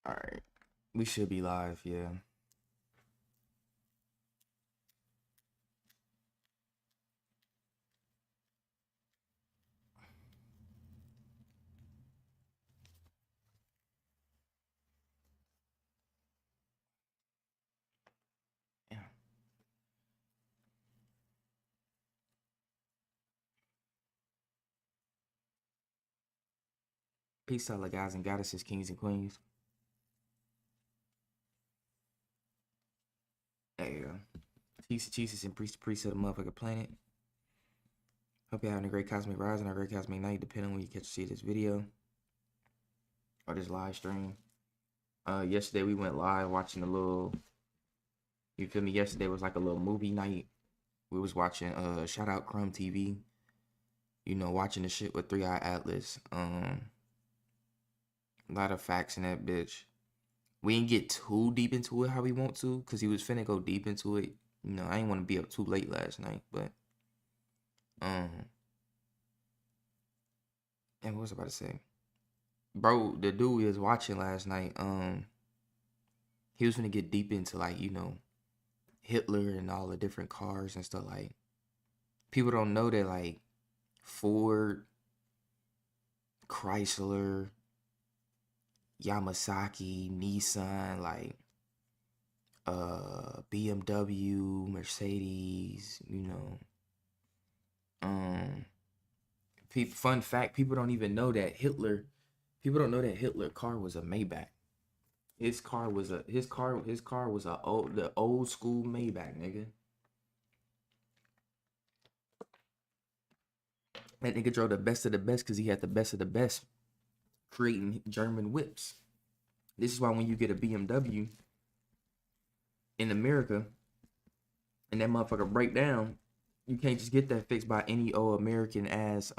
All right. We should be live, yeah. Yeah. Peace out, guys and goddesses, kings and queens. There you go. Peace, Jesus, and priest of the motherfucking planet. Hope you're having a great cosmic rise and a great cosmic night, depending on when you catch to see this video or this live stream. Yesterday we went live watching a little. You feel me? Yesterday was like a little movie night. We was watching. Shout out Crumb TV. You know, watching the shit with 3-Eye Atlas. A lot of facts in that bitch. We didn't get too deep into it how we want to, cause he was finna go deep into it. You know, I didn't want to be up too late last night, but and what was I about to say? Bro, the dude we was watching last night, he was gonna get deep into, like, you know, Hitler and all the different cars and stuff. Like, people don't know that, like, Ford, Chrysler, Yamasaki, Nissan, like, BMW, Mercedes, you know. Fun fact, people don't even know that Hitler. People don't know that Hitler car was a Maybach. His car was the old school Maybach, nigga. That nigga drove the best of the best because he had the best of the best creating German whips. This is why when you get a BMW in America and that motherfucker break down, you can't just get that fixed by any old American ass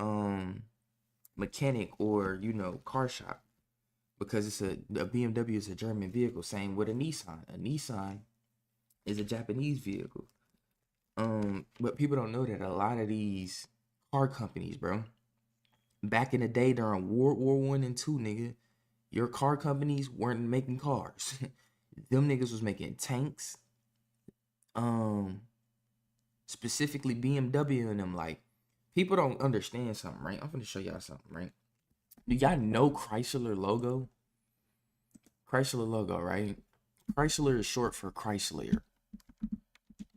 mechanic or, you know, car shop, because it's a BMW is a German vehicle. Same with a Nissan. A Nissan is a Japanese vehicle. But people don't know that a lot of these car companies, bro, back in the day during World War One and Two, nigga, your car companies weren't making cars. Them niggas was making tanks. Specifically BMW and them. Like, people don't understand something, right? I'm gonna show y'all something, right? Do y'all know Chrysler logo? Chrysler logo, right? Chrysler is short for Chrysler.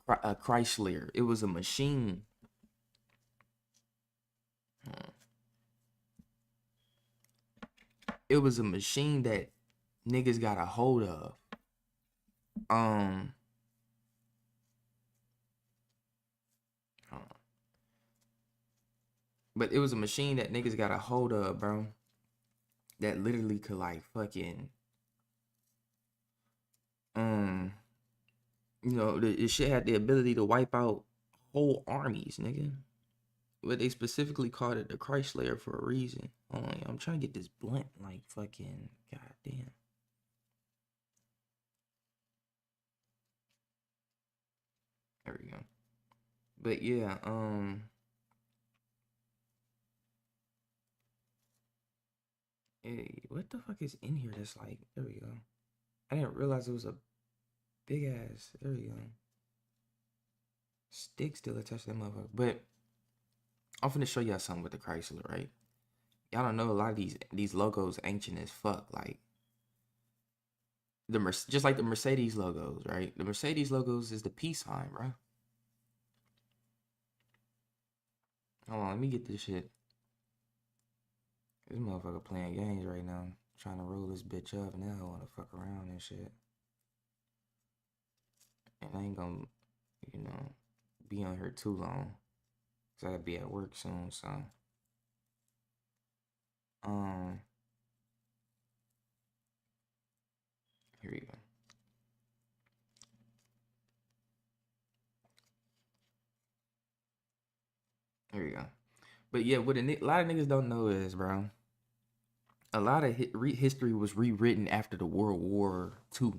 Chrysler. It was a machine. It was a machine that niggas got a hold of. But it was a machine that niggas got a hold of, bro. That literally could, like, fucking you know, the shit had the ability to wipe out whole armies, nigga. But they specifically called it the Chrysler for a reason. Hold on, I'm trying to get this blunt, like, fucking goddamn. There we go. But yeah, hey, what the fuck is in here that's like, there we go. I didn't realize it was a big ass, there we go. Stick still attached to that motherfucker. But I'm finna show y'all something with the Chrysler, right? Y'all don't know a lot of these logos ancient as fuck. Like, just like the Mercedes logos, right? The Mercedes logos is the peace sign, bro. Hold on, let me get this shit. This motherfucker playing games right now, trying to roll this bitch up, and now I wanna fuck around and shit. And I ain't gonna, you know, be on here too long, cause I gotta be at work soon. So, here we go. Here we go. But yeah, what a lot of niggas don't know is, bro, a lot of history was rewritten after the World War II.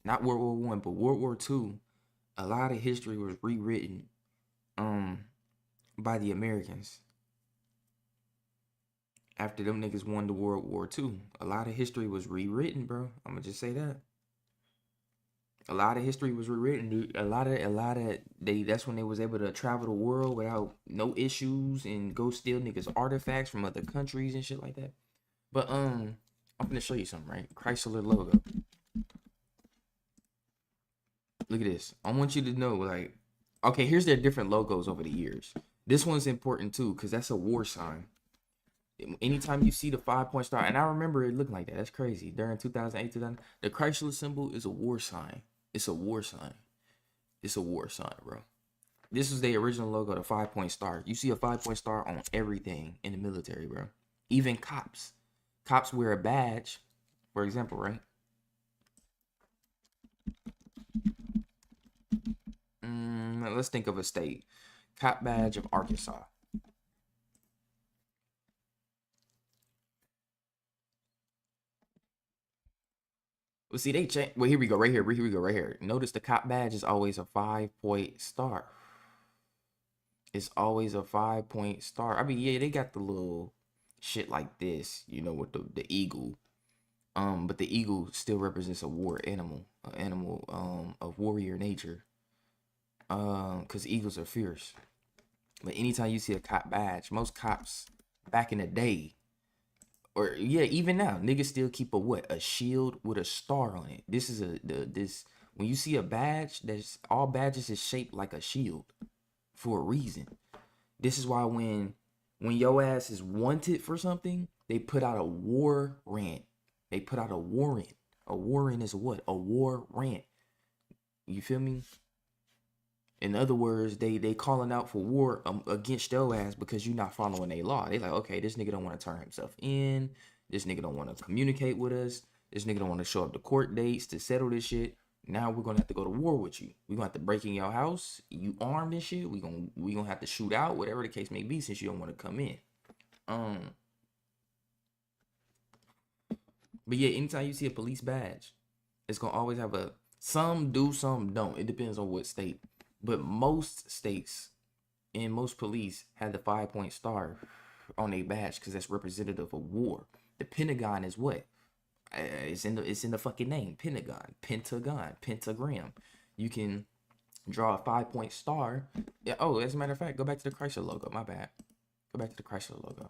Not World War One, but World War II. A lot of history was rewritten by the Americans. after them niggas won the World War II. A lot of history was rewritten, bro. I'm gonna just say that. A lot of history was rewritten, dude. A lot of they that's when they was able to travel the world without no issues and go steal niggas artifacts from other countries and shit like that. But I'm gonna show you something, right? Chrysler logo. Look at this. I want you to know, like, okay, here's their different logos over the years. This one's important too, because that's a war sign. Anytime you see the 5-point star, and I remember it looking like that. That's crazy. During 2008, 2000, the Chrysler symbol is a war sign. It's a war sign. It's a war sign, bro. This is the original logo, the 5-point star. You see a 5-point star on everything in the military, bro. Even cops. Cops wear a badge, for example, right? Let's think of a state. Cop badge of Arkansas. Well, see, they change. Well, here we go. Right here. Here we go. Right here. Notice the cop badge is always a 5-point star. It's always a 5-point star. I mean, yeah, they got the little shit like this, you know, with the eagle. But the eagle still represents a war animal, an animal of warrior nature. Because eagles are fierce. But anytime you see a cop badge, most cops back in the day, or yeah, even now, niggas still keep a what? A shield with a star on it. This is this when you see a badge, that's all badges is shaped like a shield for a reason. This is why when your ass is wanted for something, they put out a warrant. They put out a warrant. A warrant is what? A warrant. You feel me? In other words, they calling out for war against your ass because you not following a law. They like, okay, this nigga don't want to turn himself in. This nigga don't want to communicate with us. This nigga don't want to show up to court dates to settle this shit. Now we're gonna have to go to war with you. We're gonna have to break in your house. You armed and shit. We gonna have to shoot out, whatever the case may be, since you don't want to come in. But yeah, anytime you see a police badge, it's gonna always have a some do, some don't. It depends on what state. But most states and most police have the 5-point star on a badge because that's representative of war. The Pentagon is what? It's in the fucking name. Pentagon, pentagram. You can draw a 5-point star. Yeah. Oh, as a matter of fact, go back to the Chrysler logo. My bad. Go back to the Chrysler logo.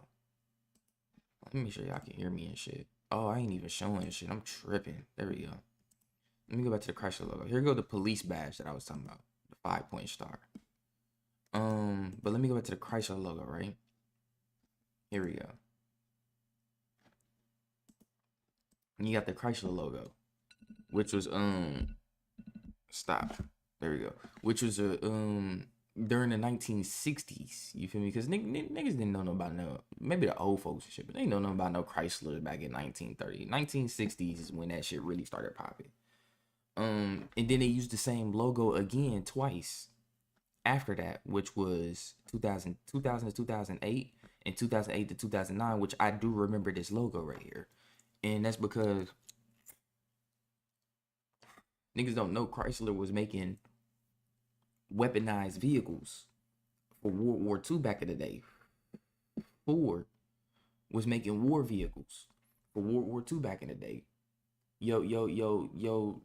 Let me make sure y'all can hear me and shit. Oh, I ain't even showing shit. I'm tripping. There we go. Let me go back to the Chrysler logo. Here go the police badge that I was talking about. 5-point star. But let me go back to the Chrysler logo, right? Here we go. And you got the Chrysler logo, which was stop. There we go. Which was a during the 1960s. You feel me? Because niggas didn't know about no, maybe the old folks and shit, but they don't know about no Chrysler back in 1930. 1960s is when that shit really started popping. And then they used the same logo again twice after that, which was 2000 to 2008 and 2008 to 2009, which I do remember this logo right here. And that's because niggas don't know Chrysler was making weaponized vehicles for World War II back in the day. Ford was making war vehicles for World War II back in the day. Yo,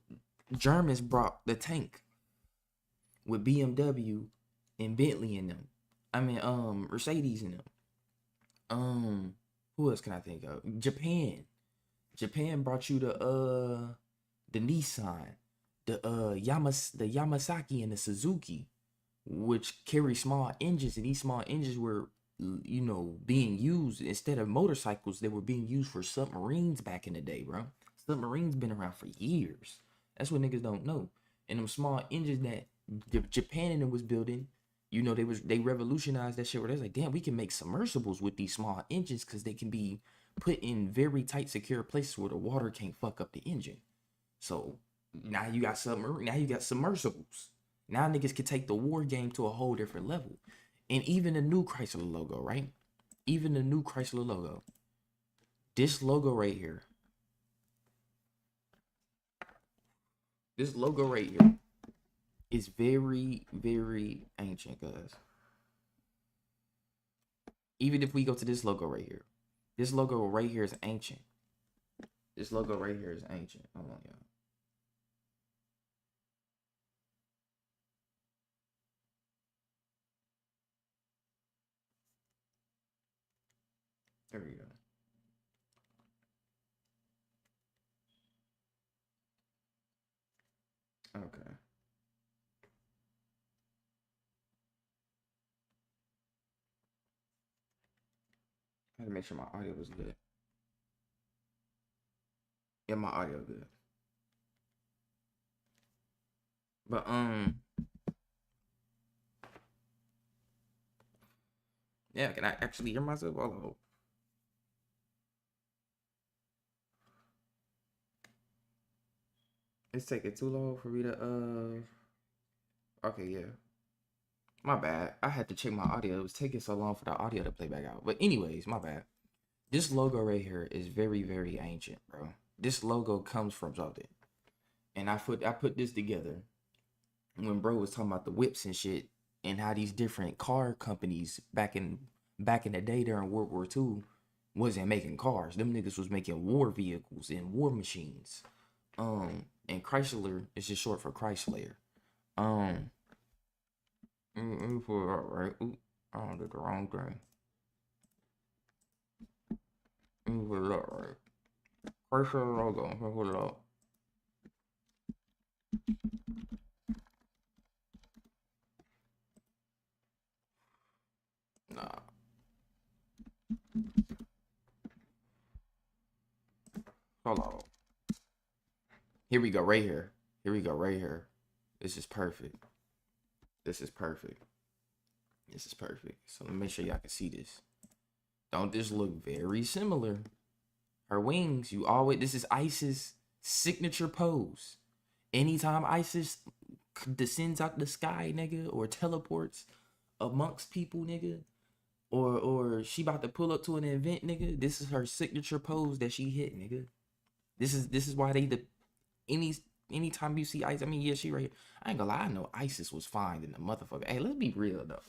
Germans brought the tank with BMW and Bentley in them. I mean, Mercedes in them. Who else can I think of? Japan. Japan brought you the Nissan, the Yamasaki and the Suzuki, which carry small engines, and these small engines were, you know, being used instead of motorcycles. They were being used for submarines back in the day, bro. Submarines been around for years. That's what niggas don't know. And them small engines that Japan and them was building, you know, they revolutionized that shit where they're like, damn, we can make submersibles with these small engines because they can be put in very tight, secure places where the water can't fuck up the engine. So now you got submersibles. Now niggas can take the war game to a whole different level. And even the new Chrysler logo, right? Even the new Chrysler logo. This logo right here. This logo right here is very, very ancient, guys. Even if we go to this logo right here, This logo right here is ancient. This logo right here is ancient. Hold on, y'all. There we go. Okay. I had to make sure my audio was good. Yeah, my audio good. But yeah, can I actually hear myself? Oh, it's taking too long for me to okay, yeah. My bad. I had to check my audio. It was taking so long for the audio to play back out. But anyways, my bad. This logo right here is very, very ancient, bro. This logo comes from something. And I put this together when bro was talking about the whips and shit and how these different car companies back in the day during World War II wasn't making cars. Them niggas was making war vehicles and war machines. And Chrysler is just short for Chrysler. Let me pull it up, right? Ooh, I did the wrong thing. Let me pull it up, right? Chrysler logo. Let me pull it up. Nah. Hold on. Here we go, right here. Here we go, right here. This is perfect. This is perfect. This is perfect. So let me make sure y'all can see this. Don't this look very similar? Her wings, this is Isis' signature pose. Anytime Isis descends out the sky, nigga, or teleports amongst people, nigga, or she about to pull up to an event, nigga, this is her signature pose that she hit, nigga. This is why anytime you see Isis, I mean, yeah, she right here. I ain't gonna lie, I know Isis was fine in the motherfucker. Hey, let's be real though.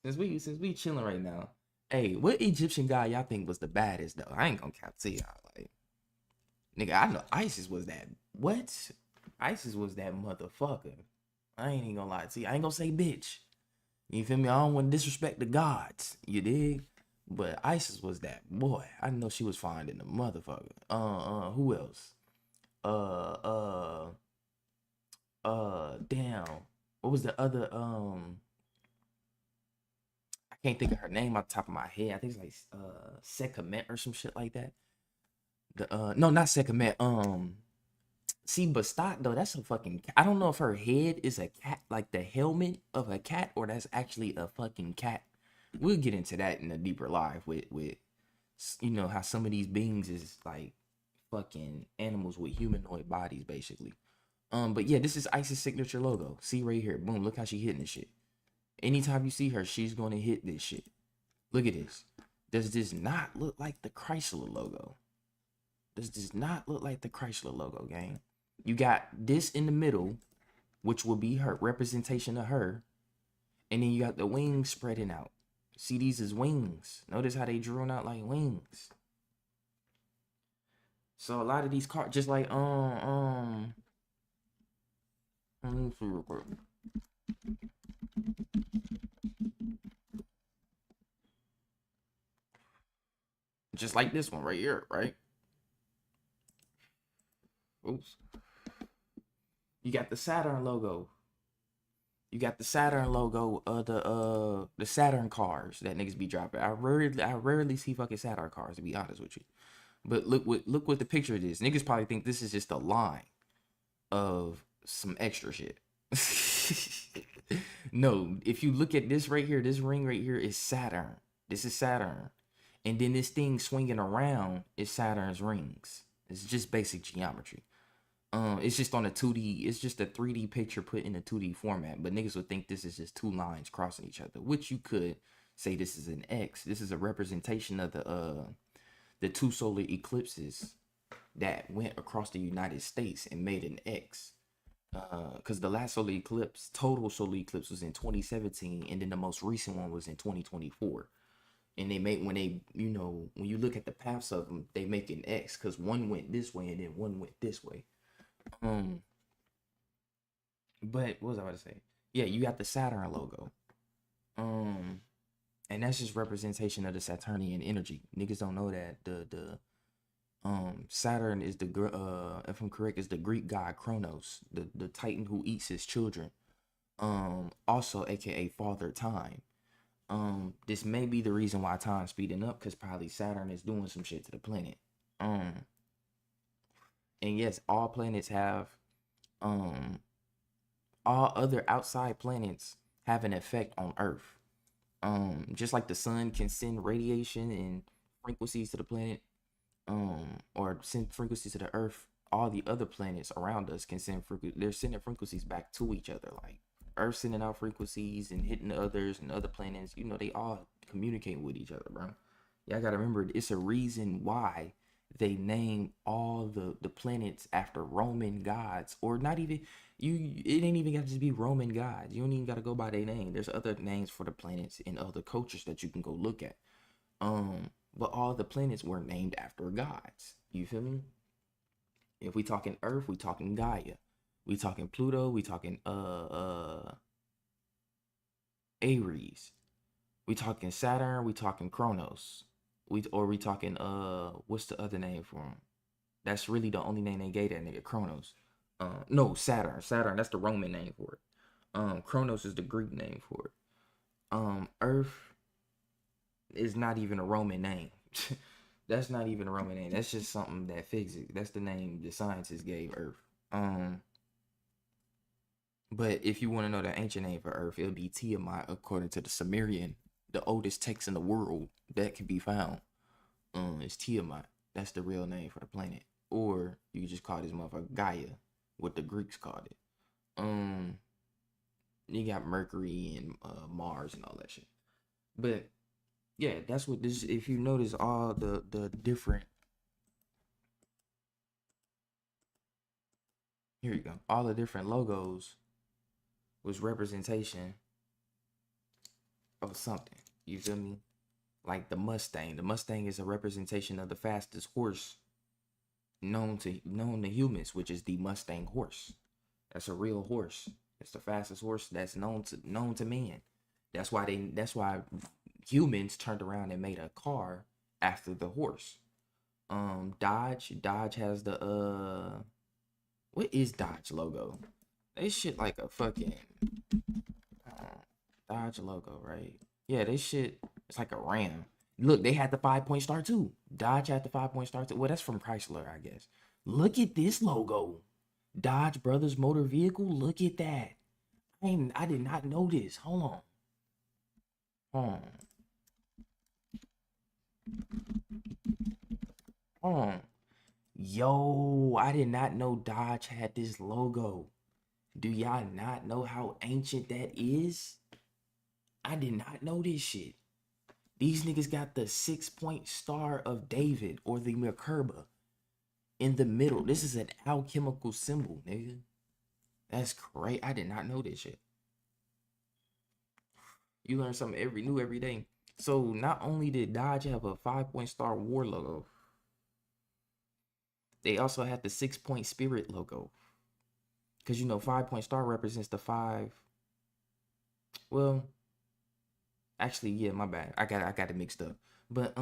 Since we chilling right now. Hey, what Egyptian guy y'all think was the baddest though? I ain't gonna cap to y'all. Like, nigga, I know Isis was that. What? Isis was that motherfucker. I ain't even gonna lie to you. I ain't gonna say bitch. You feel me? I don't want to disrespect the gods. You dig? But Isis was that boy. I know she was fine in the motherfucker. Who else? Uh, damn. What was the other? I can't think of her name off the top of my head. I think it's like Sekhmet or some shit like that. No, not Sekhmet. See, Bastat though, that's a fucking. I don't know if her head is a cat, like the helmet of a cat, or that's actually a fucking cat. We'll get into that in a deeper live with you know how some of these beings is like fucking animals with humanoid bodies, basically. But yeah, this is Isis' signature logo. See right here, boom. Look how she hitting this shit. Anytime you see her, she's gonna hit this shit. Look at this. Does this not look like the Chrysler logo? Does this not look like the Chrysler logo, gang? You got this in the middle, which will be her representation of her. And then you got the wings spreading out. See, these is wings. Notice how they drawn out like wings. So a lot of these cars, just like let me see real quick. Just like this one right here, right? Oops. You got the Saturn logo. You got the Saturn logo of the Saturn cars that niggas be dropping. I rarely see fucking Saturn cars, to be honest with you. But look what the picture it is. Niggas probably think this is just a line of some extra shit. No, if you look at this right here, this ring right here is Saturn. This is Saturn. And then this thing swinging around is Saturn's rings. It's just basic geometry. It's just on a 2D, it's just a 3D picture put in a 2D format, but niggas would think this is just two lines crossing each other, which you could say this is an X. This is a representation of the two solar eclipses that went across the United States and made an X. Because the last total solar eclipse was in 2017, and then the most recent one was in 2024. And they make, when they, you know, when you look at the paths of them, they make an X because one went this way and then one went this way. Um, but what was I about to say? Yeah, you got the Saturn logo. Um, and that's just representation of the Saturnian energy. Niggas don't know that the Saturn is if I'm correct, is the Greek god Kronos, the Titan who eats his children. Also aka Father Time. This may be the reason why time's speeding up, because probably Saturn is doing some shit to the planet. Um, and yes, all planets have all other outside planets have an effect on Earth. Just like the sun can send radiation and frequencies to the planet, or send frequencies to the Earth, all the other planets around us can send they're sending frequencies back to each other. Like Earth sending out frequencies and hitting the others, and other planets, you know, they all communicate with each other, bro. Y'all gotta remember, it's a reason why they name all the planets after Roman gods, or not even it ain't even got to just be Roman gods. You don't even gotta go by their name. There's other names for the planets in other cultures that you can go look at. But all the planets were named after gods. You feel me? If we talking Earth, we talking Gaia. We talking Pluto, we talking Aries. We talking Saturn, we talking Kronos. We talking what's the other name for him? That's really the only name they gave that nigga, Kronos. No, Saturn. Saturn, that's the Roman name for it. Kronos is the Greek name for it. Earth is not even a Roman name. That's not even a Roman name. That's just something that physics. That's the name the scientists gave Earth. But if you want to know the ancient name for Earth, it'll be Tiamat, according to the Sumerian, the oldest text in the world that can be found. It's Tiamat. That's the real name for the planet. Or you can just call this motherfucker Gaia, what the Greeks called it. You got Mercury and Mars and all that shit. But yeah, that's what this. If you notice, all the different. Here you go. All the different logos was representation of something. You feel me? Like the Mustang. The Mustang is a representation of the fastest horse known to humans, which is the Mustang horse. That's a real horse. It's the fastest horse that's known to man. That's why humans turned around and made a car after the horse. Dodge has the what is Dodge logo? They shit like a fucking Dodge logo, right? Yeah, they shit. It's like a Ram. Look, they had the 5-point star too. Dodge had the 5-point star too. Well, that's from Chrysler, I guess. Look at this logo. Dodge Brothers Motor Vehicle. Look at that. I did not know this. Hold on. Hold on. Yo, I did not know Dodge had this logo. Do y'all not know how ancient that is? I did not know this shit. These niggas got the 6-point star of David, or the Merkaba, in the middle. This is an alchemical symbol, nigga. That's great. I did not know this shit. You learn something new every day. So not only did Dodge have a 5-point star war logo, they also had the 6-point spirit logo. Because, you know, 5-point star represents the 5. Well, actually, yeah, my bad. I got it mixed up. But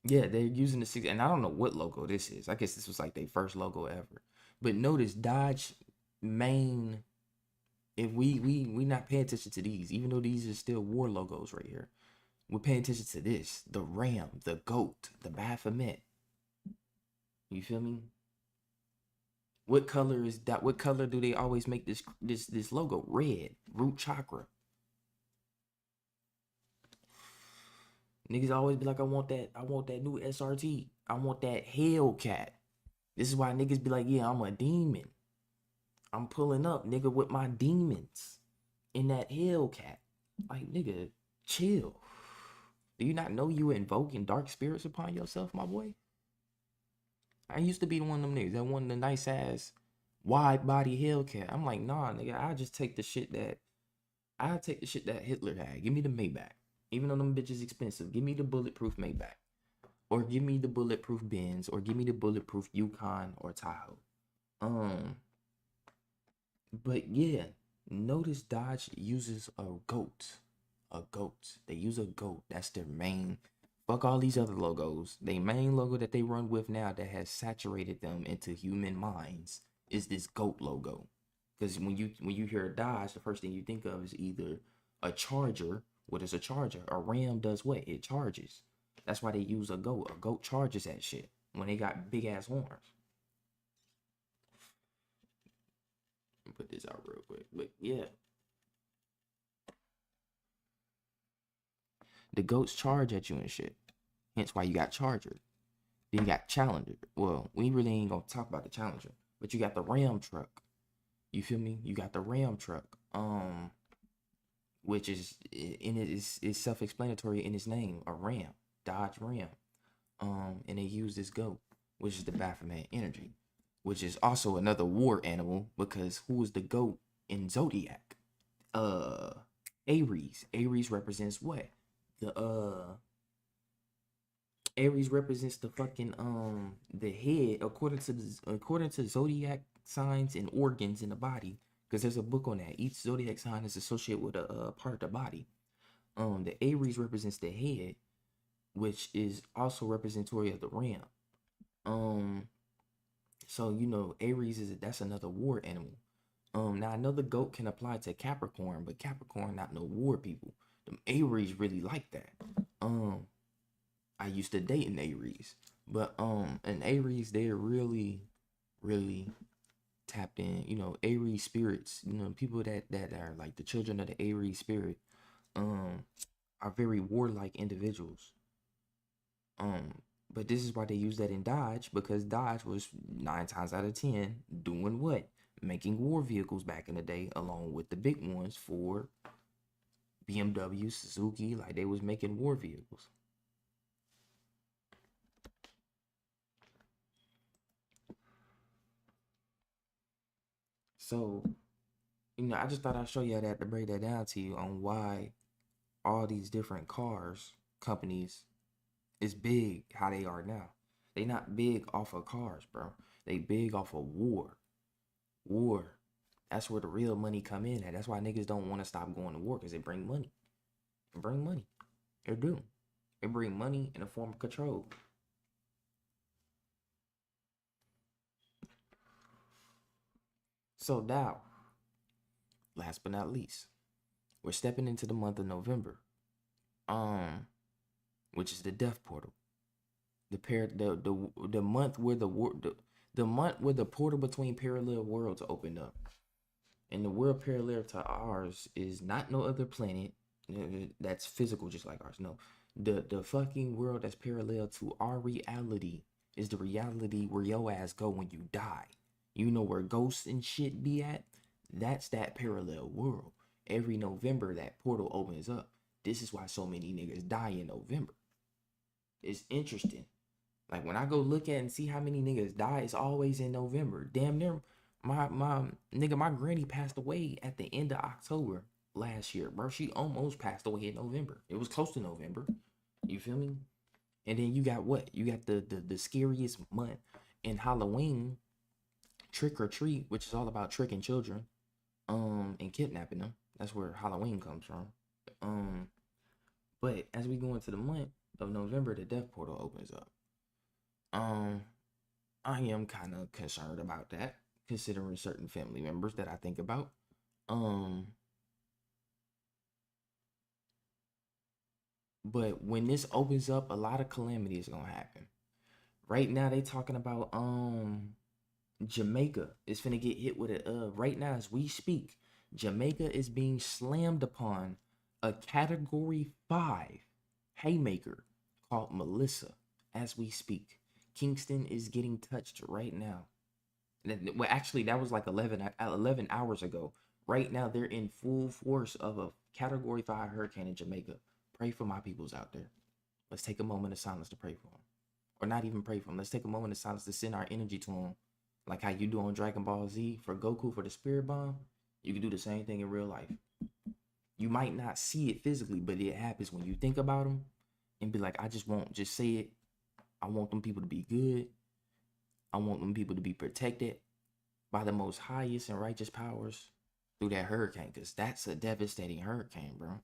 yeah, they're using the 6, and I don't know what logo this is. I guess this was like their first logo ever. But notice Dodge main. If we not paying attention to these, even though these are still war logos right here, we're paying attention to this: the ram, the goat, the Baphomet. You feel me? What color is that? What color do they always make this logo? Red, root chakra. Niggas always be like, I want that new SRT. I want that Hellcat. This is why niggas be like, yeah, I'm a demon. I'm pulling up, nigga, with my demons in that Hellcat. Like, nigga, chill. Do you not know you were invoking dark spirits upon yourself, my boy? I used to be one of them niggas that wanted the nice ass wide body Hellcat. I'm like, nah, nigga, I'll take the shit that Hitler had. Give me the Maybach. Even though them bitches expensive, give me the bulletproof Maybach, or give me the bulletproof Benz, or give me the bulletproof Yukon or Tahoe. But yeah, notice Dodge uses a goat. A goat. They use a goat. That's their main. Fuck all these other logos. Their main logo that they run with now that has saturated them into human minds is this goat logo. Because when you hear a Dodge, the first thing you think of is either a Charger. What is a Charger? A Ram does what? It charges. That's why they use a goat. A goat charges that shit when they got big ass horns. Put this out real quick. But yeah, the goats charge at you and shit. Hence why you got Charger. Then you got Challenger. Well, we really ain't gonna talk about the Challenger, but you got the Ram truck. You feel me? You got the Ram truck. Which is in it is self-explanatory in its name, a Ram, Dodge Ram. And they use this goat, which is the Baphomet energy, which is also another war animal because who is the goat in Zodiac? Aries. Aries represents what? The Aries represents the fucking the head according to zodiac signs and organs in the body, because there's a book on that. Each zodiac sign is associated with a part of the body. The Aries represents the head, which is also representatory of the ram. So you know Aries that's another war animal. Now I know the goat can apply to Capricorn, but Capricorn not no war people. Them Aries really like that. I used to date an Aries, but an Aries, they're really, really tapped in. You know, Aries spirits. You know, people that are like the children of the Aries spirit, are very warlike individuals. But this is why they use that in Dodge, because Dodge was 9 times out of 10 doing what? Making war vehicles back in the day, along with the big ones for BMW, Suzuki. Like they was making war vehicles. So, you know, I just thought I'd show you that to break that down to you on why all these different cars companies is big how they are now. They not big off of cars, bro. They big off of war. War. That's where the real money come in at. That's why niggas don't want to stop going to war, because it bring money. It bring money. It do. It bring money in a form of control. So now, last but not least, we're stepping into the month of November. Which is the death portal. The month where the month where the portal between parallel worlds opened up. And the world parallel to ours is not no other planet that's physical just like ours. No. The fucking world that's parallel to our reality is the reality where your ass go when you die. You know where ghosts and shit be at? That's that parallel world. Every November that portal opens up. This is why so many niggas die in November. It's interesting. Like when I go look at and see how many niggas die, it's always in November. Damn near my nigga, my granny passed away at the end of October last year, bro. She almost passed away in November. It was close to November. You feel me? And then you got what? You got the scariest month in Halloween, Trick or Treat, which is all about tricking children, and kidnapping them. That's where Halloween comes from. But as we go into the month of November, the death portal opens up. I am kind of concerned about that, considering certain family members that I think about. But when this opens up, a lot of calamity is gonna happen. Right now, they talking about Jamaica is finna get hit with it. Right now as we speak, Jamaica is being slammed upon a Category 5 haymaker called Melissa as we speak. Kingston is getting touched right now. Well, actually, that was like 11 hours ago. Right now, they're in full force of a Category 5 hurricane in Jamaica. Pray for my peoples out there. Let's take a moment of silence to pray for them. Or not even pray for them. Let's take a moment of silence to send our energy to them. Like how you do on Dragon Ball Z for Goku for the Spirit Bomb. You can do the same thing in real life. You might not see it physically, but it happens when you think about them and be like, I just won't just say it. I want them people to be good. I want them people to be protected by the most highest and righteous powers through that hurricane, because that's a devastating hurricane, bro.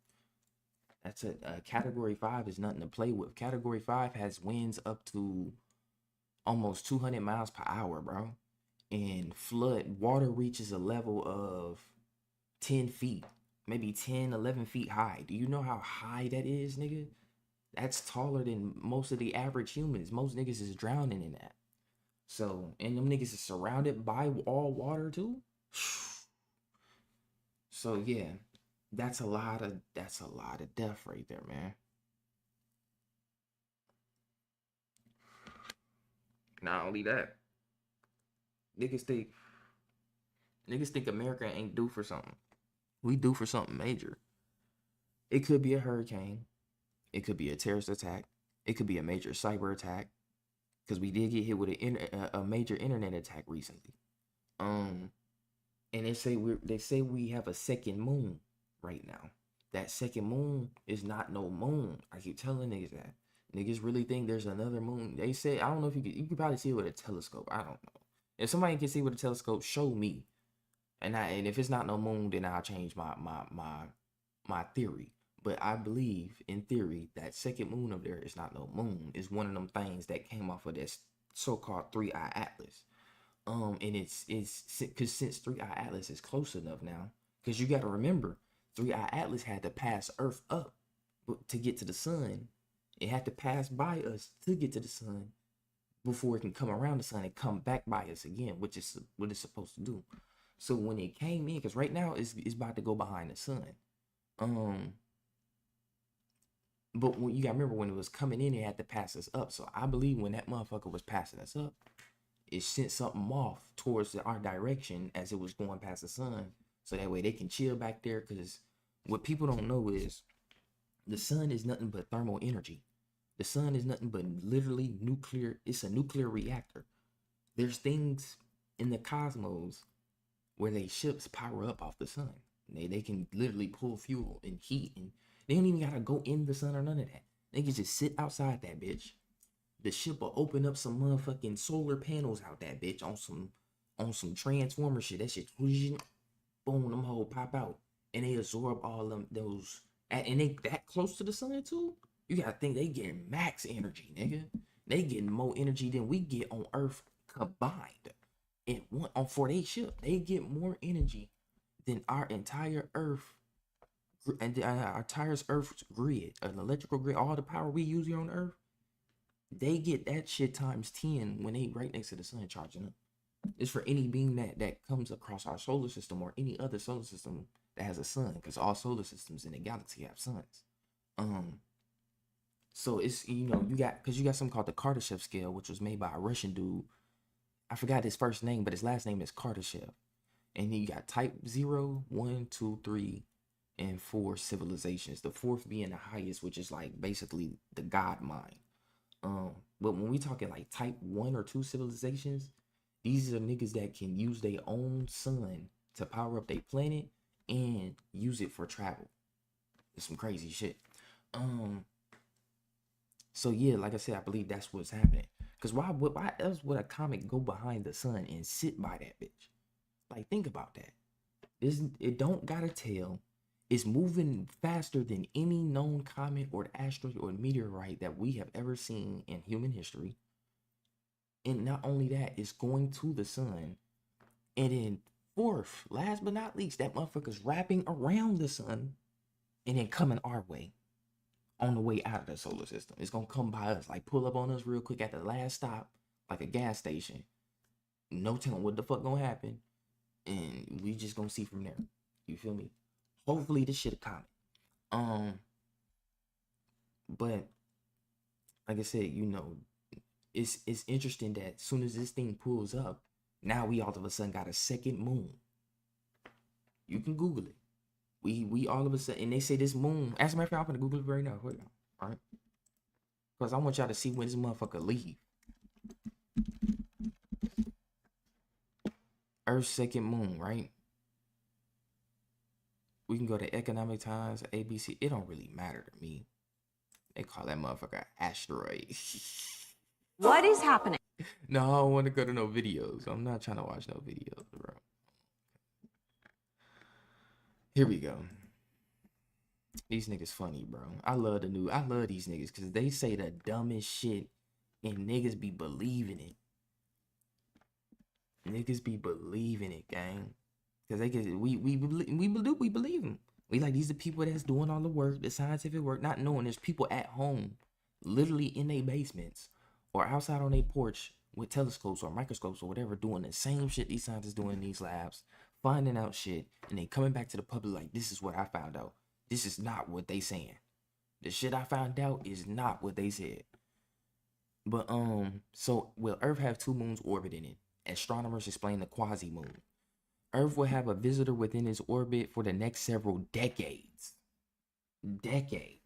That's a category 5 is nothing to play with. Category 5 has winds up to almost 200 miles per hour, bro. And flood water reaches a level of 10 feet, maybe 10, 11 feet high. Do you know how high that is, nigga? That's taller than most of the average humans. Most niggas is drowning in that. So, and them niggas is surrounded by all water too. So yeah, that's a lot of death right there, man. Not only that, niggas think America ain't due for something. We due for something major. It could be a hurricane. It could be a terrorist attack. It could be a major cyber attack. Because we did get hit with a major internet attack recently. And they say we have a second moon right now. That second moon is not no moon. I keep telling niggas that. Niggas really think there's another moon. They say, I don't know if you could probably see it with a telescope. I don't know. If somebody can see with a telescope, show me. And if it's not no moon, then I'll change my theory. But I believe, in theory, that second moon up there is not no moon. It's one of them things that came off of this so-called 3-eye atlas. And it's because since 3-eye atlas is close enough now, because you got to remember, 3-eye atlas had to pass Earth up to get to the sun. It had to pass by us to get to the sun before it can come around the sun and come back by us again, which is what it's supposed to do. So when it came in, because right now it's about to go behind the sun. But when you gotta remember, when it was coming in, it had to pass us up. So I believe when that motherfucker was passing us up, it sent something off towards our direction as it was going past the sun. So that way they can chill back there. Because what people don't know is the sun is nothing but thermal energy. The sun is nothing but literally nuclear. It's a nuclear reactor. There's things in the cosmos where they ships power up off the sun. They can literally pull fuel and heat, and they don't even gotta go in the sun or none of that. They can just sit outside that bitch. The ship will open up some motherfucking solar panels out that bitch on some transformer shit. That shit, boom, them whole pop out, and they absorb all them those. And they that close to the sun too. You gotta think they getting max energy, nigga. They getting more energy than we get on Earth combined. In one on 4-day ship, they get more energy than our entire Earth and our entire Earth's grid, an electrical grid, all the power we use here on Earth. They get that shit times 10 when they right next to the sun charging up. It's for any being that comes across our solar system or any other solar system that has a sun, because all solar systems in the galaxy have suns. So it's, you got something called the Kardashev scale, which was made by a Russian dude. I forgot his first name, but his last name is Kardashev. And then you got type 0, 1, 2, 3, and 4 civilizations. The fourth being the highest, which is like basically the God mind. But when we talking like type 1 or 2 civilizations, these are niggas that can use their own sun to power up their planet and use it for travel. It's some crazy shit. So yeah, like I said, I believe that's what's happening. Cause why else would a comet go behind the sun and sit by that bitch? Like, think about that. It don't got a tail. It's moving faster than any known comet or asteroid or meteorite that we have ever seen in human history. And not only that, it's going to the sun. And then fourth, last but not least, that motherfucker's wrapping around the sun and then coming our way on the way out of the solar system. It's gonna come by us, like pull up on us real quick at the last stop, like a gas station. No telling what the fuck gonna happen. And we just gonna see from there. You feel me? Hopefully this shit a comet. But like I said, it's interesting that as soon as this thing pulls up, now we all of a sudden got a second moon. You can Google it. We all of a sudden, and they say this moon. As a matter of fact, I'm gonna Google it right now. Hold on, all right? Because I want y'all to see when this motherfucker leave. Earth's second moon, right? We can go to Economic Times, ABC. It don't really matter to me. They call that motherfucker asteroid. What is happening? No, I don't want to go to no videos. I'm not trying to watch no videos, bro. Here we go. These niggas funny, bro. I love these niggas because they say the dumbest shit and niggas be believing it. Niggas be believing it, gang. Cause they can we believe them. We like these are people that's doing all the work, the scientific work, not knowing there's people at home, literally in their basements or outside on their porch with telescopes or microscopes or whatever, doing the same shit these scientists doing in these labs, finding out shit, and they coming back to the public like, this is what I found out. This is not what they saying. The shit I found out is not what they said. But so will Earth have 2 moons orbiting it? Astronomers explain the quasi-moon. Earth will have a visitor within its orbit for the next several decades. Decades.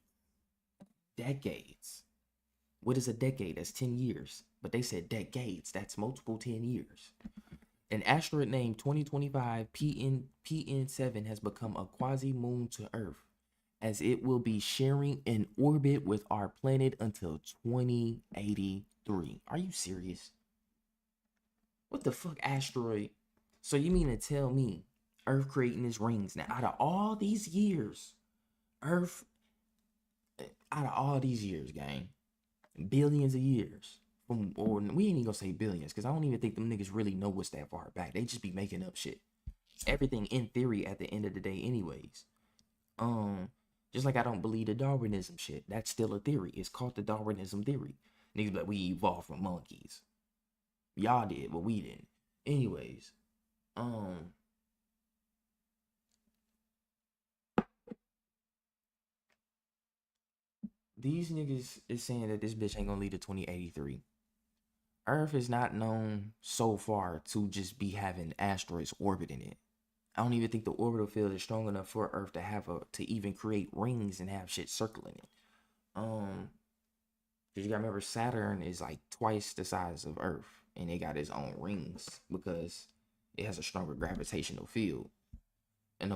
What is a decade? That's 10 years. But they said decades. That's multiple 10 years. An asteroid named 2025 PN7 has become a quasi-moon to Earth, as it will be sharing an orbit with our planet until 2083. Are you serious? What the fuck, asteroid? So you mean to tell me Earth creating its rings now out of all these years, Earth, out of all these years, gang, billions of years, or we ain't even gonna say billions, because I don't even think them niggas really know what's that far back. They just be making up shit. Everything in theory at the end of the day anyways. Just like I don't believe the Darwinism shit. That's still a theory. It's called the Darwinism theory. Niggas like we evolved from monkeys. Y'all did, but we didn't. Anyways, these niggas is saying that this bitch ain't gonna lead to 2083. Earth is not known so far to just be having asteroids orbiting it. I don't even think the orbital field is strong enough for Earth to have to even create rings and have shit circling it. Cause you gotta remember Saturn is like twice the size of Earth, and it got its own rings because it has a stronger gravitational field and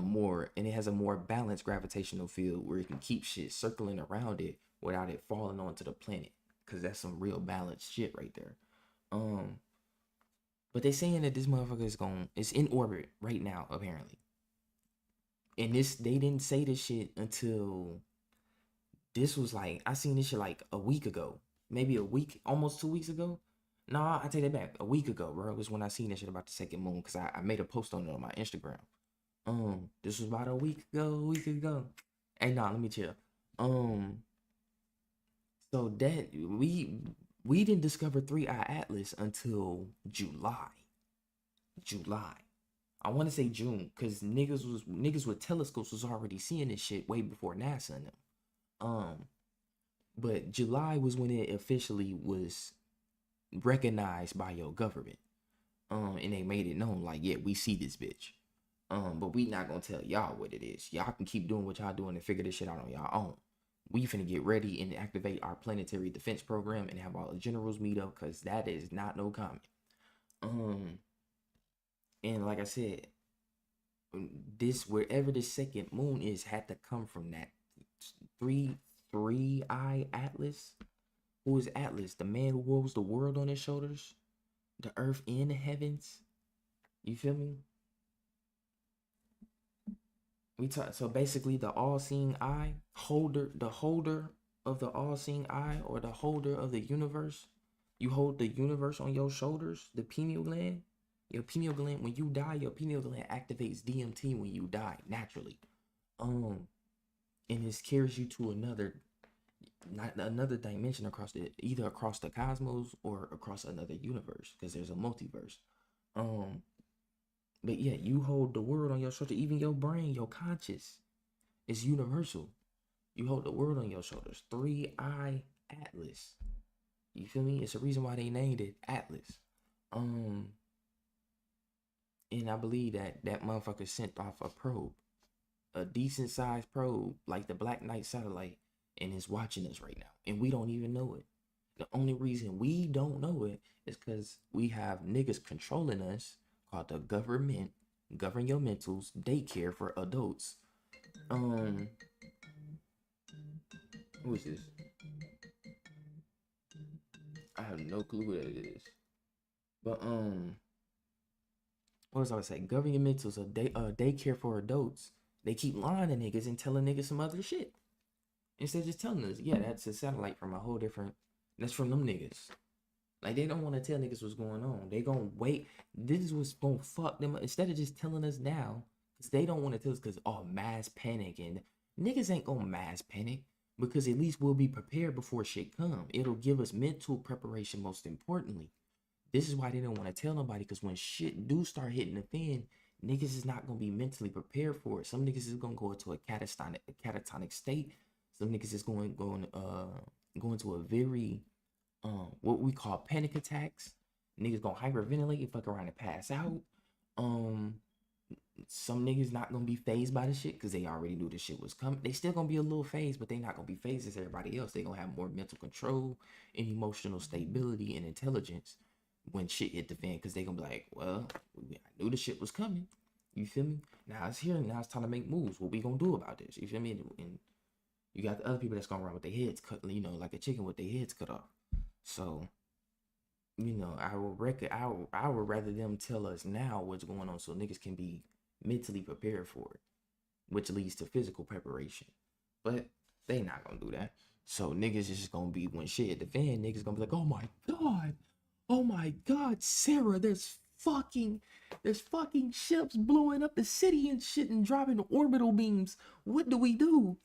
it has a more balanced gravitational field where it can keep shit circling around it without it falling onto the planet. Cause that's some real balanced shit right there. But they saying that this motherfucker is in orbit right now, apparently. And they didn't say this shit until this was like, I seen this shit like a week ago. Maybe a week, almost 2 weeks ago. Nah, I take that back. A week ago, bro, was when I seen that shit about the second moon. Cause I made a post on it on my Instagram. This was about a week ago. Hey, nah, let me chill. So that we didn't discover 3i Atlas until July. I want to say June, cause niggas with telescopes was already seeing this shit way before NASA and them. But July was when it officially was recognized by your government. And they made it known like, yeah, we see this bitch. But we not gonna tell y'all what it is. Y'all can keep doing what y'all doing and figure this shit out on y'all own. We finna get ready and activate our planetary defense program and have all the generals meet up, cause that is not no comment. And like I said, wherever the second moon is had to come from that 3i Atlas. Who is Atlas? The man who rules the world on his shoulders, the earth and the heavens. You feel me? So basically the all-seeing eye, the holder of the all-seeing eye, or the holder of the universe. You hold the universe on your shoulders, the pineal gland. Your pineal gland, when you die, your pineal gland activates DMT when you die naturally. And it carries you to another dimension either across the cosmos or across another universe, because there's a multiverse. But yeah, you hold the world on your shoulder. Even your brain, your conscious, is universal. You hold the world on your shoulders. 3i Atlas. You feel me? It's a reason why they named it Atlas. And I believe that motherfucker sent off a probe, a decent sized probe, like the Black Knight satellite, and is watching us right now, and we don't even know it. The only reason we don't know it is because we have niggas controlling us called the government, governmentals, daycare for adults, Who is this? I have no clue who that is. But what was I gonna say? Governmentals, daycare for adults. They keep lying to niggas and telling niggas some other shit. Instead of just telling us, yeah, that's a satellite from a whole different. That's from them niggas. Like they don't want to tell niggas what's going on. They gonna wait. This is what's gonna fuck them up. Instead of just telling us now, cause they don't want to tell us, cause mass panic, and niggas ain't gonna mass panic because at least we'll be prepared before shit come. It'll give us mental preparation most importantly. This is why they don't want to tell nobody, because when shit do start hitting the fan, niggas is not gonna be mentally prepared for it. Some niggas is gonna go into a catatonic state. Some niggas is going to a very what we call panic attacks. Niggas gonna hyperventilate and fuck around and pass out. Some niggas not gonna be phased by the shit because they already knew the shit was coming. They still gonna be a little phased, but they not gonna be phased as everybody else. They gonna have more mental control and emotional stability and intelligence when shit hit the fan, because they gonna be like, well, I knew the shit was coming. You feel me? Now it's here. Now it's time to make moves. What we gonna do about this? You feel me? And you got the other people that's gonna run with their heads cut, like a chicken with their heads cut off. So, I would rather them tell us now what's going on so niggas can be mentally prepared for it, which leads to physical preparation. But they not gonna do that. So niggas is just gonna be, when shit hit the fan, niggas gonna be like, oh my god, Sarah, there's fucking ships blowing up the city and shit and dropping orbital beams. What do we do?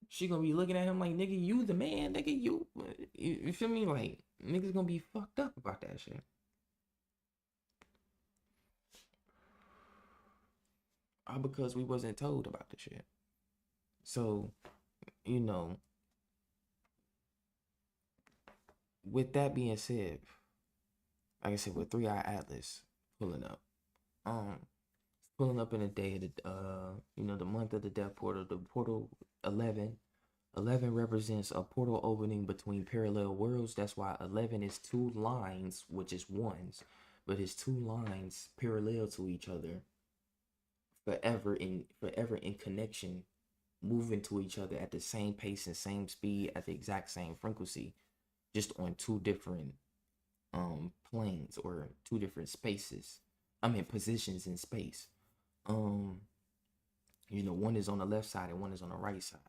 She gonna be looking at him like, nigga, you the man, nigga, you feel me? Like, niggas gonna be fucked up about that shit. All because we wasn't told about the shit. So, with that being said, like I said, with 3-Eye Atlas pulling up in the day of the, the month of the death portal, the portal 11. 11 represents a portal opening between parallel worlds. That's why 11 is 2 lines, which is ones, but it's 2 lines parallel to each other, forever in connection, moving to each other at the same pace and same speed at the exact same frequency, just on 2 different planes or 2 different spaces. Positions in space. One is on the left side and one is on the right side.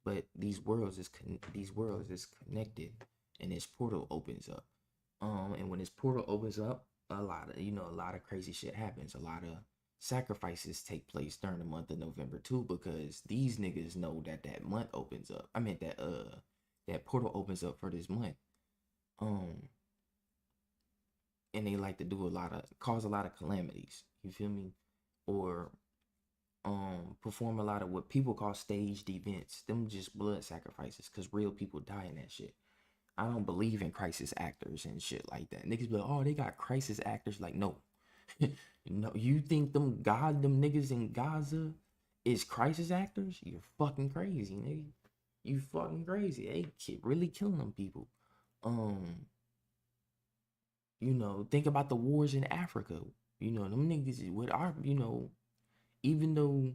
But these worlds is connected, and this portal opens up. And when this portal opens up, a lot of crazy shit happens. A lot of sacrifices take place during the month of November too, because these niggas know that month opens up. That portal opens up for this month. And they like to do cause a lot of calamities. You feel me? Or perform a lot of what people call staged events. Them just blood sacrifices, because real people die in that shit. I don't believe in crisis actors and shit like that. Niggas be like, oh, they got crisis actors. Like, no. No, you think them niggas in Gaza is crisis actors? You're fucking crazy, nigga. You fucking crazy. They really killing them people. Think about the wars in Africa. Them niggas with our, even though,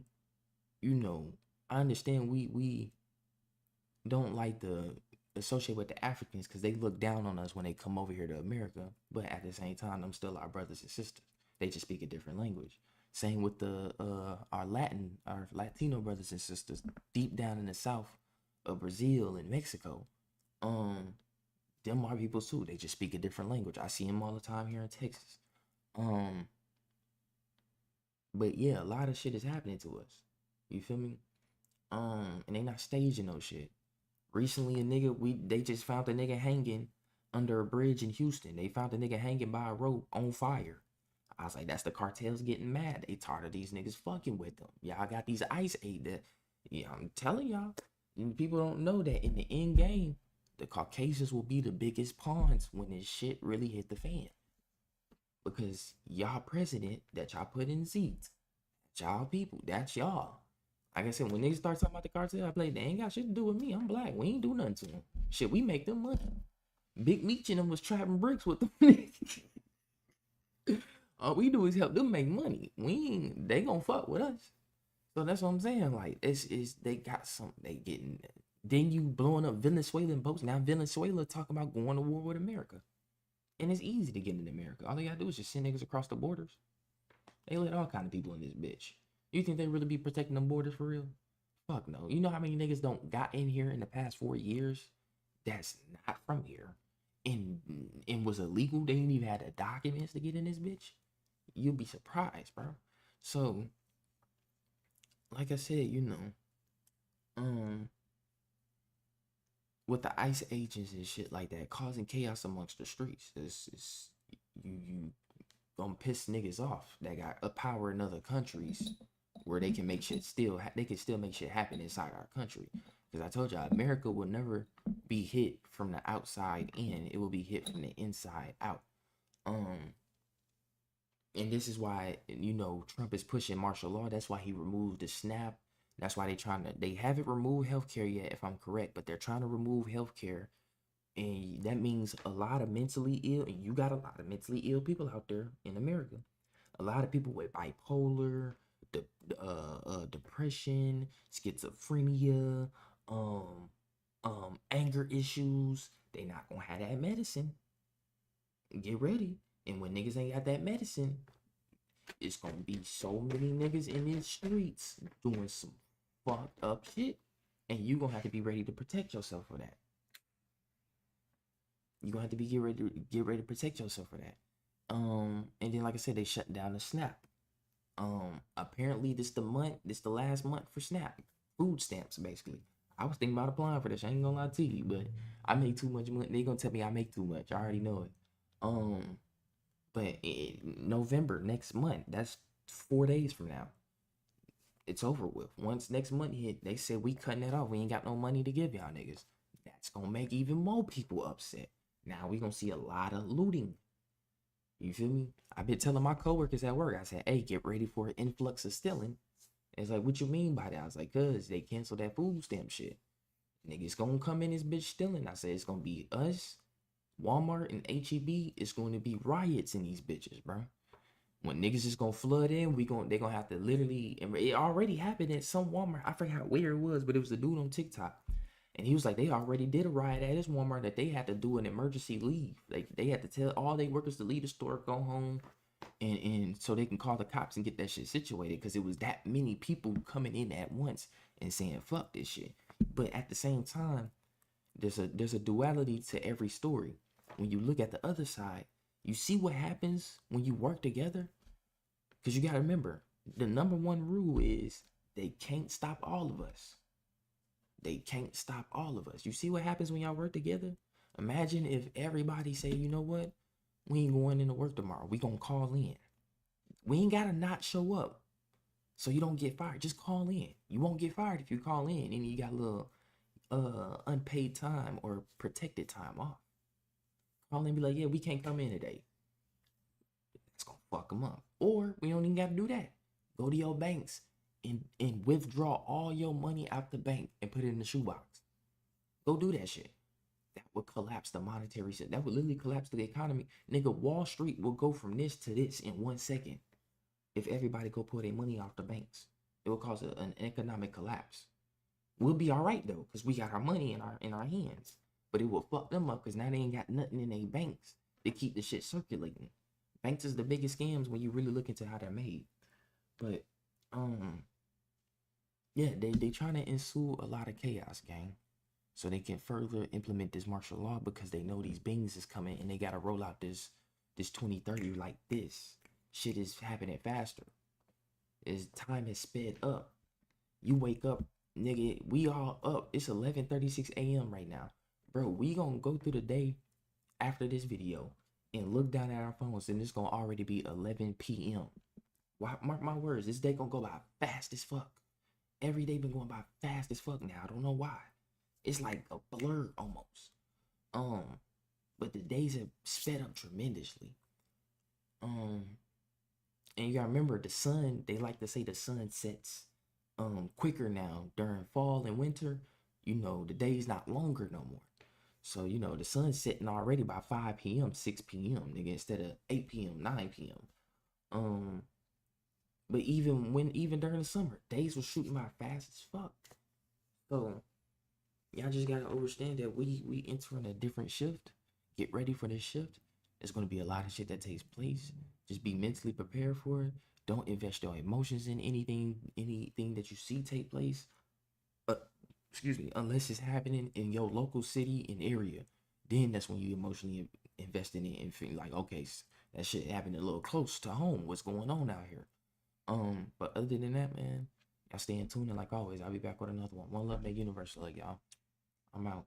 I understand we don't like to associate with the Africans because they look down on us when they come over here to America, but at the same time, them still our brothers and sisters. They just speak a different language. Same with our Latino brothers and sisters deep down in the south of Brazil and Mexico. Them are people too. They just speak a different language. I see them all the time here in Texas. But yeah, a lot of shit is happening to us. You feel me? And they not staging no shit. Recently, they just found a nigga hanging under a bridge in Houston. They found a nigga hanging by a rope on fire. I was like, that's the cartels getting mad. They tired of these niggas fucking with them. Y'all got these ICE aid. I'm telling y'all, people don't know that in the end game, the Caucasians will be the biggest pawns when this shit really hit the fan. Because y'all president that y'all put in seats, y'all people, that's y'all. Like I said, when niggas start talking about the cartel, I play, they ain't got shit to do with me. I'm black. We ain't do nothing to them. Shit, we make them money. Big Meech and them was trapping bricks with them. All we do is help them make money. They gonna fuck with us. So that's what I'm saying. Like it's they got some they getting. Then you blowing up Venezuelan boats. Now Venezuela talking about going to war with America, and it's easy to get in America. All they gotta do is just send niggas across the borders. They let all kind of people in this bitch. You think they really be protecting them borders for real? Fuck no. You know how many niggas don't got in here in the past 4 years that's not from here and was illegal? They didn't even have the documents to get in this bitch. You'll be surprised, bro. So, like I said, with the ICE agents and shit like that causing chaos amongst the streets, it's you gonna piss niggas off that got a power in other countries where they can make shit they can still make shit happen inside our country. Because I told y'all, America will never be hit from the outside in; it will be hit from the inside out. And this is why Trump is pushing martial law. That's why he removed the SNAP. That's why they haven't removed healthcare yet, if I'm correct, but they're trying to remove healthcare. And that means a lot of mentally ill, and you got a lot of mentally ill people out there in America. A lot of people with bipolar, depression, schizophrenia, anger issues. They not gonna have that medicine. Get ready. And when niggas ain't got that medicine, it's gonna be so many niggas in these streets doing some fucked up shit. And you gonna have to be ready to protect yourself for that. You gonna have to get ready to protect yourself for that. And then like I said, they shut down the SNAP. Apparently this the last month for SNAP. Food stamps, basically. I was thinking about applying for this. I ain't gonna lie to you, but I make too much money. They gonna tell me I make too much. I already know it. But in November, next month, that's 4 days from now. It's over with. Once next month hit, they said we cutting it off. We ain't got no money to give y'all niggas. That's gonna make even more people upset. Now we gonna see a lot of looting. You feel me? I've been telling my coworkers at work, I said, hey, get ready for an influx of stealing. It's like, what you mean by that? I was like, cause they canceled that food stamp shit. Niggas gonna come in this bitch stealing. I said, it's gonna be us, Walmart, and HEB. It's going to be riots in these bitches, bro. When niggas is gonna flood in, they gonna have to literally, and it already happened at some Walmart. I forgot where it was, but it was a dude on TikTok. And he was like, they already did a riot at his Walmart that they had to do an emergency leave. Like they had to tell all their workers to leave the store, go home, and so they can call the cops and get that shit situated, because it was that many people coming in at once and saying fuck this shit. But at the same time, there's a duality to every story. When you look at the other side, you see what happens when you work together. Because you gotta remember, the number one rule is they can't stop all of us. They can't stop all of us. You see what happens when y'all work together? Imagine if everybody say, you know what? We ain't going into work tomorrow. We gonna call in. We ain't gotta not show up so you don't get fired. Just call in. You won't get fired if you call in and you got a little unpaid time or protected time off. Call in and be like, yeah, we can't come in today. It's gonna fuck them up. Or we don't even gotta do that. Go to your banks and withdraw all your money out the bank and put it in the shoebox. Go do that shit. That would collapse the monetary system. That would literally collapse the economy. Nigga, Wall Street will go from this to this in 1 second. If everybody go pull their money off the banks, it will cause an economic collapse. We'll be all right though, because we got our money in our hands. But it will fuck them up because now they ain't got nothing in their banks to keep the shit circulating. Banks is the biggest scams when you really look into how they're made. But yeah, they trying to ensue a lot of chaos, gang, so they can further implement this martial law, because they know these beings is coming and they gotta roll out this 2030 like this. Shit is happening faster. As time has sped up. You wake up, nigga, we all up. It's 11:36 a.m. right now. Bro, we gonna go through the day after this video and look down at our phones and it's gonna already be 11 p.m. Mark my words, this day gonna go by fast as fuck. Every day been going by fast as fuck now. I don't know why. It's like a blur almost. But the days have sped up tremendously. And you gotta remember, the sun, they like to say the sun sets quicker now during fall and winter. The day's not longer no more. So, the sun's setting already by 5 p.m., 6 p.m., nigga, instead of 8 p.m., 9 p.m. But even during the summer, days were shooting by fast as fuck. So y'all just gotta understand that we entering a different shift. Get ready for this shift. There's gonna be a lot of shit that takes place. Just be mentally prepared for it. Don't invest your emotions in anything that you see take place. Uh, excuse me, unless it's happening in your local city and area. Then that's when you emotionally invest in it and feel like, okay, that shit happened a little close to home. What's going on out here? But other than that, man, y'all stay in tune. And like always, I'll be back with another one. One love, that universe, like y'all. I'm out.